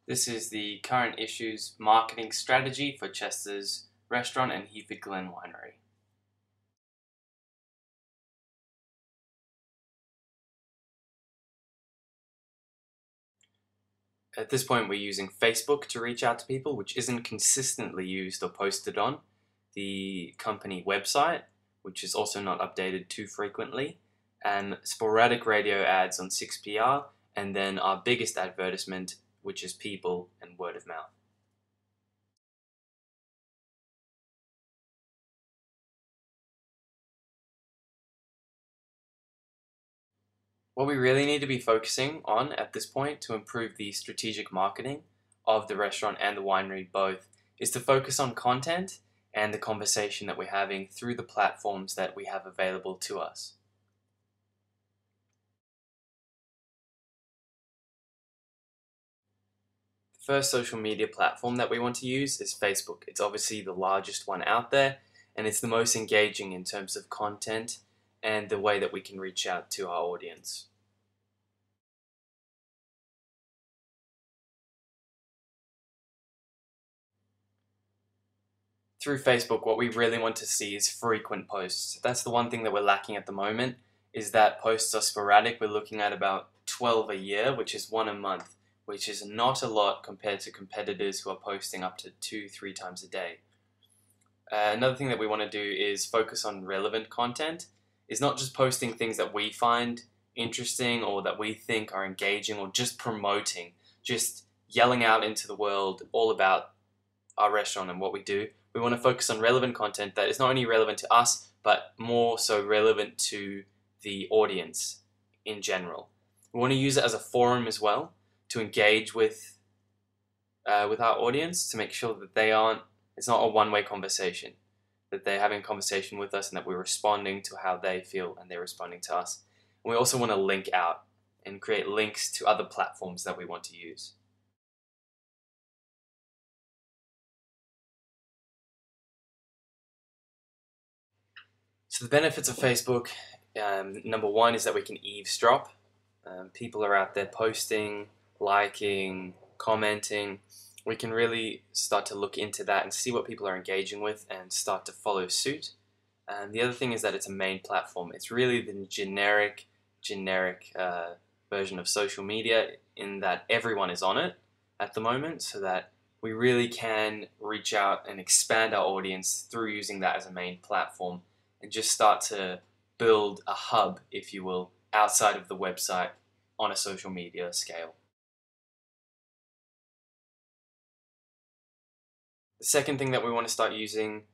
This is the current issues marketing strategy for Chester's restaurant and Heafod Glen Winery. At this point, we're using Facebook to reach out to people, which isn't consistently used or posted on the company website, which is also not updated too frequently, and sporadic radio ads on 6PR, and then our biggest advertisement, which is people and word of mouth. What we really need to be focusing on at this point to improve the strategic marketing of the restaurant and the winery both is to focus on content and the conversation that we're having through the platforms that we have available to us. The first social media platform that we want to use is Facebook. It's obviously the largest one out there, and it's the most engaging in terms of content and the way that we can reach out to our audience. Through Facebook, what we really want to see is frequent posts. That's the one thing that we're lacking at the moment, is that posts are sporadic. We're looking at about 12 a year, which is one a month, which is not a lot compared to competitors who are posting up to 2-3 times a day. Another thing that we want to do is focus on relevant content, is not just posting things that we find interesting or that we think are engaging or just promoting, just yelling out into the world all about our restaurant and what we do. We want to focus on relevant content that is not only relevant to us, but more so relevant to the audience in general. We want to use it as a forum as well to engage with our audience, to make sure that it's not a one-way conversation, that they're having a conversation with us and that we're responding to how they feel and they're responding to us. And we also want to link out and create links to other platforms that we want to use. So the benefits of Facebook, number one is that we can eavesdrop. People are out there posting, liking, commenting. We can really start to look into that and see what people are engaging with and start to follow suit. The other thing is that it's a main platform. It's really the generic version of social media in that everyone is on it at the moment, so that we really can reach out and expand our audience through using that as a main platform and just start to build a hub, if you will, outside of the website on a social media scale. The second thing that we want to start using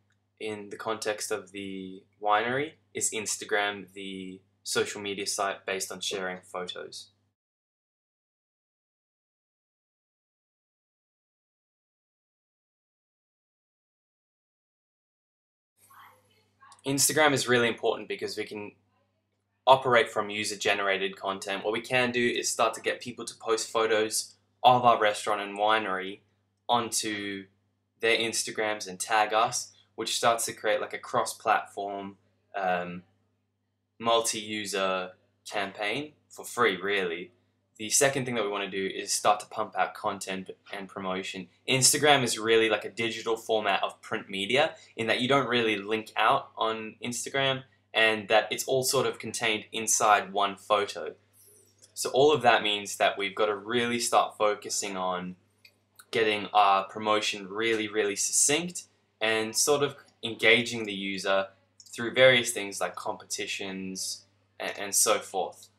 in the context of the winery is Instagram, the social media site based on sharing photos. Instagram is really important because we can operate from user-generated content. What we can do is start to get people to post photos of our restaurant and winery onto their Instagrams and tag us, which starts to create like a cross-platform, multi-user campaign for free, really. The second thing that we want to do is start to pump out content and promotion. Instagram is really like a digital format of print media in that you don't really link out on Instagram and that it's all sort of contained inside one photo. So all of that means that we've got to really start focusing on getting our promotion really succinct and sort of engaging the user through various things like competitions and so forth.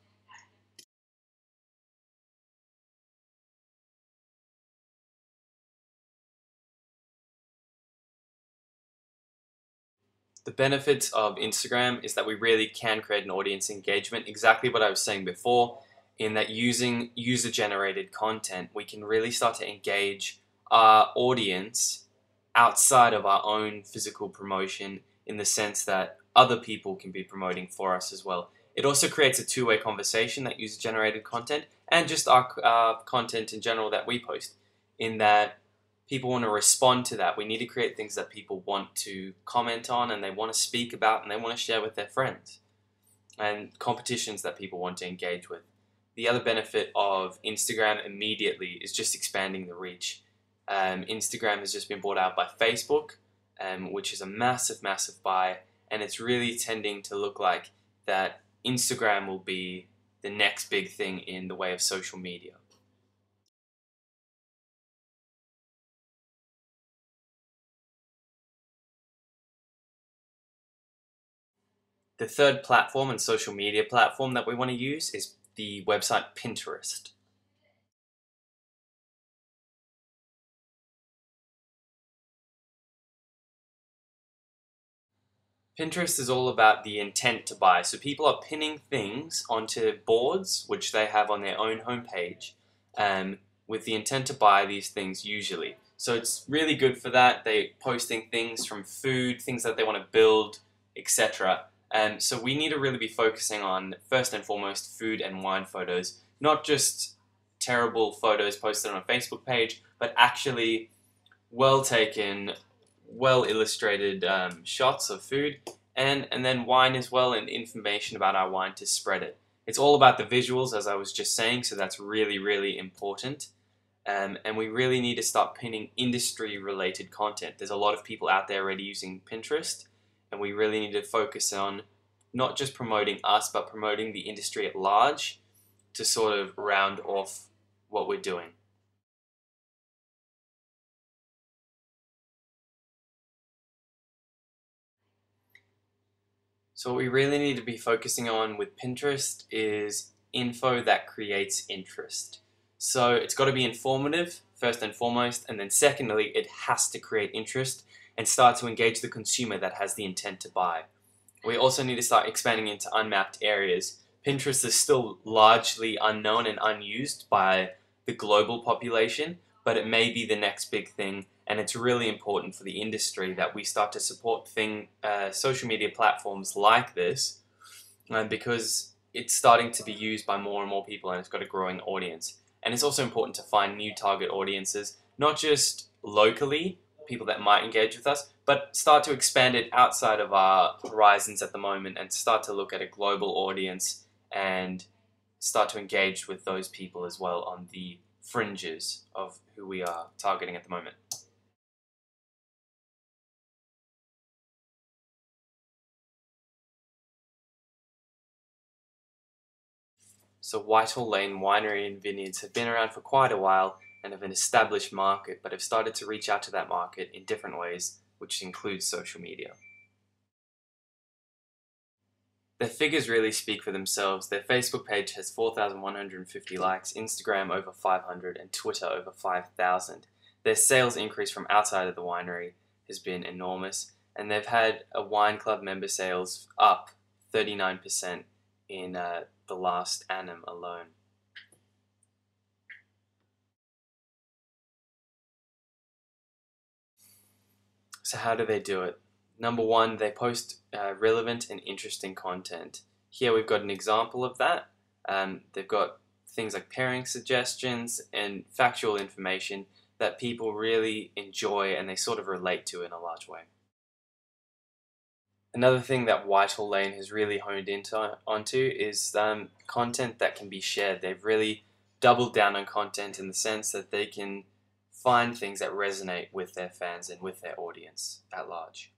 The benefits of Instagram is that we really can create an audience engagement, exactly what I was saying before, in that using user-generated content, we can really start to engage our audience outside of our own physical promotion in the sense that other people can be promoting for us as well. It also creates a two-way conversation, that user-generated content, and just our content in general that we post, in that people want to respond to that. We need to create things that people want to comment on and they want to speak about and they want to share with their friends, and competitions that people want to engage with. The other benefit of Instagram immediately is just expanding the reach. Instagram has just been bought out by Facebook, which is a massive, massive buy, and it's really tending to look like that Instagram will be the next big thing in the way of social media. The third platform and social media platform that we want to use is the website Pinterest. Pinterest is all about the intent to buy. So people are pinning things onto boards, which they have on their own homepage, with the intent to buy these things usually. So it's really good for that. They're posting things from food, things that they want to build, etc. So we need to really be focusing on, first and foremost, food and wine photos, not just terrible photos posted on a Facebook page, but actually well taken, well illustrated shots of food, and then wine as well, and information about our wine to spread it. It's all about the visuals, as I was just saying, so that's really, really important. And we really need to start pinning industry related content. There's a lot of people out there already using Pinterest, and we really need to focus on not just promoting us, but promoting the industry at large to sort of round off what we're doing. So what we really need to be focusing on with Pinterest is info that creates interest. So it's got to be informative, first and foremost, and then secondly, it has to create interest and start to engage the consumer that has the intent to buy. We also need to start expanding into unmapped areas. Pinterest is still largely unknown and unused by the global population, but it may be the next big thing, and it's really important for the industry that we start to support social media platforms like this, because it's starting to be used by more and more people, and it's got a growing audience. And it's also important to find new target audiences, not just locally, people that might engage with us, but start to expand it outside of our horizons at the moment and start to look at a global audience and start to engage with those people as well on the fringes of who we are targeting at the moment. So Whitehall Lane Winery and Vineyards have been around for quite a while and have an established market, but have started to reach out to that market in different ways, which includes social media. Their figures really speak for themselves. Their Facebook page has 4,150 likes, Instagram over 500, and Twitter over 5,000. Their sales increase from outside of the winery has been enormous, and they've had a wine club member sales up 39% in the last annum alone. So how do they do it? Number one, they post relevant and interesting content. Here we've got an example of that. They've got things like pairing suggestions and factual information that people really enjoy and they sort of relate to in a large way. Another thing that Whitehall Lane has really honed onto is content that can be shared. They've really doubled down on content in the sense that they can find things that resonate with their fans and with their audience at large.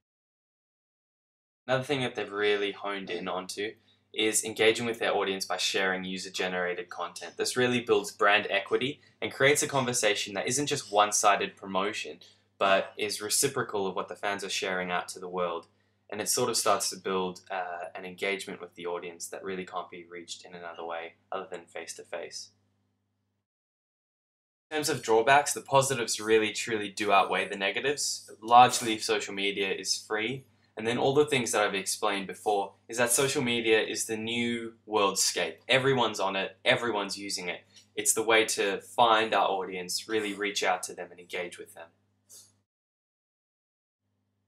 Another thing that they've really honed in onto is engaging with their audience by sharing user-generated content. This really builds brand equity and creates a conversation that isn't just one-sided promotion, but is reciprocal of what the fans are sharing out to the world. And it sort of starts to build an engagement with the audience that really can't be reached in another way other than face-to-face. In terms of drawbacks, the positives really truly do outweigh the negatives. Largely, social media is free. And then all the things that I've explained before is that social media is the new worldscape. Everyone's on it, everyone's using it. It's the way to find our audience, really reach out to them and engage with them.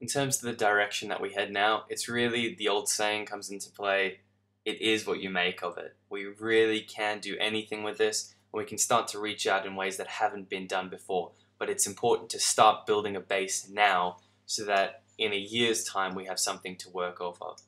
In terms of the direction that we head now, it's really the old saying comes into play, it is what you make of it. We really can do anything with this, and we can start to reach out in ways that haven't been done before. But it's important to start building a base now so that in a year's time we have something to work off of.